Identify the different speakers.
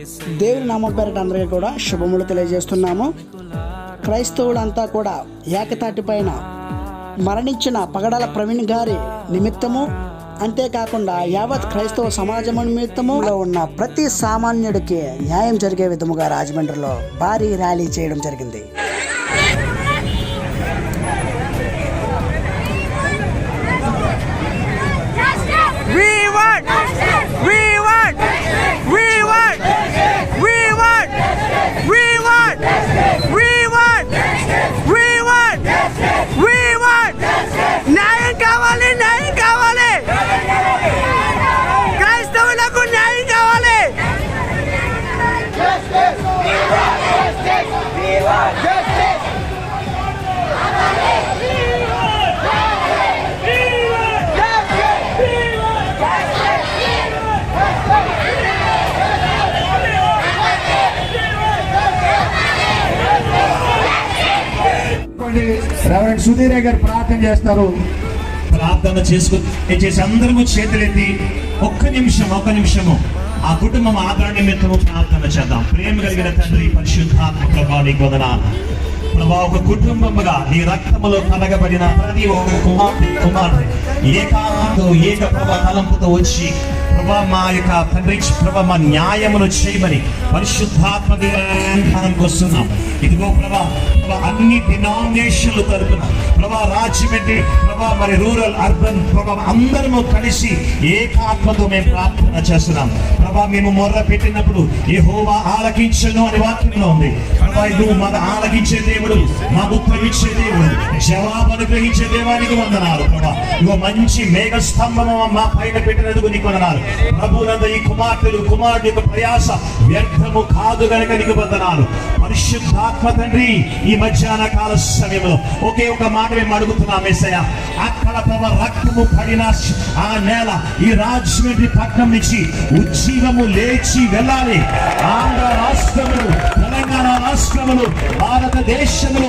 Speaker 1: దేవుని నామం పేరిట అందరికీ కూడా శుభములు తెలియజేస్తున్నాము. క్రైస్తవులంతా కూడా ఏకతాటి పైన మరణించిన పగడాల ప్రవీణ్ గారి నిమిత్తము, అంతేకాకుండా యావత్ క్రైస్తవ సమాజము నిమిత్తము ఉన్న ప్రతి సామాన్యుడికి న్యాయం జరిగే విధముగా రాజమండ్రిలో భారీ ర్యాలీ చేయడం జరిగింది.
Speaker 2: రెవరెండ్ సుధీర్ గారు ప్రార్థన చేస్తారు. ప్రార్థన చేసి అందరము చేతులెత్తి ఒక్క నిమిషము ఆ కుటుంబం ఆదరణ నిమిత్తము ప్రార్థన చేద్దాం. ప్రేమ కలిగిన తండ్రి, పరిశుద్ధాత్మ ప్రభా, నీకు వందనాలు ప్రభా. ఒక కుటుంబముగా నీ రక్తములో కలగబడిన ప్రతి ఒక్క కుమార్తె ఏక ప్రభా తలంపుతో వచ్చి ప్రభా మా యొక్క తండ్రి ప్రభా మా న్యాయమును చేయమని పరిశుద్ధాత్మ దేవునికి వస్తున్నాం. ఇదిగో ప్రభా అన్ని డినామినేషన్లు తరపున ప్రభా రాజమండ్రి ప్రభా మరి రూరల్ అర్బన్ ప్రభా అందరము కలిసి ఏకాత్మతో మేము ప్రార్థన చేస్తున్నాం. ప్రభా మేము మొర్ర పెట్టినప్పుడు యెహోవా ఆలకించును అని వాక్యంలో ఉంది. ప్రభా నువ్వు మన ఆలకించే దేవుడు, మా ఉత్తరం ఇచ్చే దేవుడు, జవాబు అనుగ్రహించే దేవానికి వందనాలు. ప్రభా ఇగో మంచి మేఘ స్తంభము మా పైన పెట్టినందుకు నీకు వందనాలు. ప్రభునంద ఈ కుమారుడి యొక్క ప్రయాస వ్యర్థము కాదు గనుక నీకు వందనాలు. పరిశుద్ధాత్మ తండ్రి, ఈ మధ్యాహ్న కాల సమయంలో ఒకే ఒక మాట మేము అడుగుతున్నాం యేసయ్య. అక్కడ ప్రభా రక్తము పడిన ఆ నేల ఈ రాజమండ్రి పట్టణం నుంచి ఉజ్జీవము లేచి వెళ్ళాలి. ఆంధ్ర రాష్ట్రములు, తెలంగాణ రాష్ట్రములు, భారతదేశములు